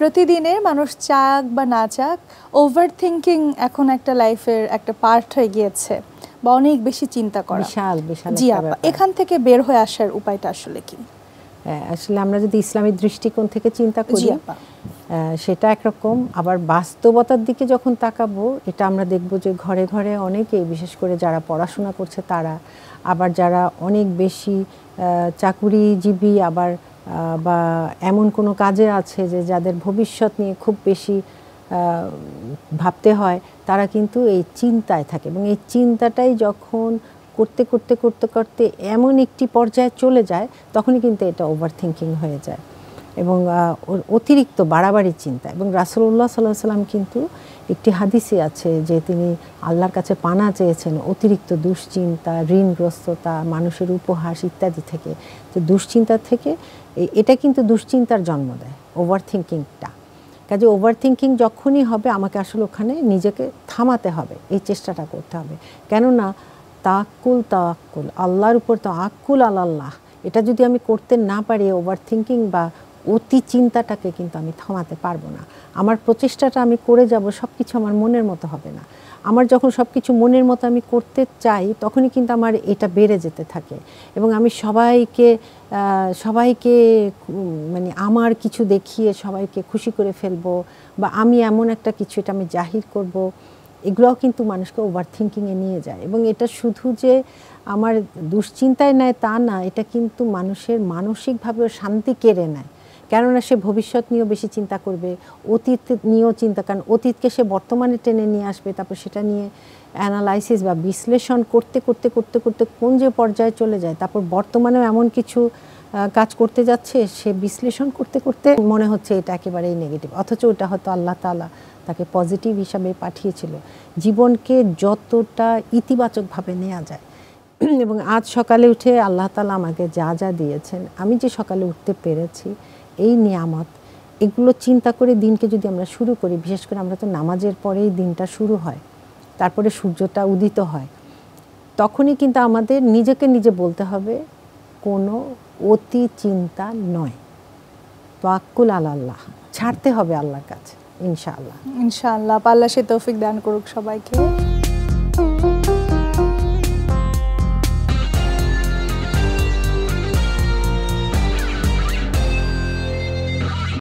প্রতিদিনের মানুষ চাক বা না চাক ওভার থিঙ্কিং এখন একটা লাইফের একটা পার্ট হয়ে গিয়েছে বা অনেক বেশি চিন্তা করা। বিশাল বিশাল জি আপা, এখান থেকে বের হয়ে আসার উপায়টা আসলে কি? আসলে আমরা যদি ইসলামী দৃষ্টিকোণ থেকে চিন্তা করি সেটা একরকম, আবার বাস্তবতার দিকে যখন তাকাবো এটা আমরা দেখব যে ঘরে ঘরে অনেকেই, বিশেষ করে যারা পড়াশোনা করছে তারা, আবার যারা অনেক বেশি চাকুরিজীবী, আবার বা এমন কোনো কাজে আছে যে যাদের ভবিষ্যৎ নিয়ে খুব বেশি ভাবতে হয়, তারা কিন্তু এই চিন্তায় থাকে। এবং এই চিন্তাটাই যখন করতে করতে করতে করতে এমন একটি পর্যায়ে চলে যায়, তখনই কিন্তু এটা ওভার থিঙ্কিং হয়ে যায় এবং অতিরিক্ত বাড়াবাড়ি চিন্তা। এবং রাসূলুল্লাহ সাল্লাল্লাহু আলাইহি ওয়াসাল্লাম কিন্তু একটি হাদিসে আছে যে তিনি আল্লাহর কাছে পানা চেয়েছেন অতিরিক্ত দুশ্চিন্তা, ঋণগ্রস্ততা, মানুষের উপহাস ইত্যাদি থেকে। তো দুশ্চিন্তা থেকে এটা কিন্তু দুশ্চিন্তার জন্ম দেয় ওভার থিঙ্কিংটা। কাজে ওভার থিঙ্কিং যখনই হবে আমাকে আসলে ওখানে নিজেকে থামাতে হবে, এই চেষ্টাটা করতে হবে। কেননা তাওয়াক্কুল আল্লাহর উপর, তাওয়াক্কুল আলাল্লাহ, এটা যদি আমি করতে না পারি, ওভার থিঙ্কিং বা অতি চিন্তাটাকে কিন্তু আমি থামাতে পারবো না। আমার প্রচেষ্টাটা আমি করে যাব, সব কিছু আমার মনের মতো হবে না। আমার যখন সব কিছু মনের মতো আমি করতে চাই, তখনই কিন্তু আমার এটা বেড়ে যেতে থাকে এবং আমি সবাইকে মানে আমার কিছু দেখিয়ে সবাইকে খুশি করে ফেলবো, বা আমি এমন একটা কিছু, এটা আমি জাহির করব, এগুলোও কিন্তু মানুষকে ওভার থিঙ্কিংয়ে নিয়ে যায়। এবং এটা শুধু যে আমার দুশ্চিন্তায় নেয় তা না, এটা কিন্তু মানুষের মানসিকভাবেও শান্তি কেড়ে নেয়। কেননা সে ভবিষ্যৎ নিয়েও বেশি চিন্তা করবে, অতীত নিয়েও চিন্তা, কারণ অতীতকে সে বর্তমানে টেনে নিয়ে আসবে, তারপর সেটা নিয়ে অ্যানালাইসিস বা বিশ্লেষণ করতে করতে করতে করতে কোন যে পর্যায়ে চলে যায়, তারপর বর্তমানেও এমন কিছু কাজ করতে যাচ্ছে, সে বিশ্লেষণ করতে করতে মনে হচ্ছে এটা একেবারেই নেগেটিভ, অথচ ওটা হয়তো আল্লাহ তাআলা তাকে পজিটিভ হিসাবে পাঠিয়েছিল। জীবনকে যতটা ইতিবাচকভাবে নেওয়া যায়। এবং আজ সকালে উঠে আল্লাহ তাআলা আমাকে যা যা দিয়েছেন, আমি যে সকালে উঠতে পেরেছি, এই নিয়ামত, এগুলো চিন্তা করে দিনকে যদি আমরা শুরু করি, বিশেষ করে আমরা তো নামাজের পরেই দিনটা শুরু হয়, তারপরে সূর্যটা উদিত হয়, তখনই কিন্তু আমাদের নিজেকে নিজে বলতে হবে কোনো অতি চিন্তা নয়, তাওয়াক্কুল আলাল্লাহ, ছাড়তে হবে আল্লাহর কাছে। ইনশাআল্লাহ ইনশাআল্লাহ, আল্লাহ সে তৌফিক দান করুক সবাইকে।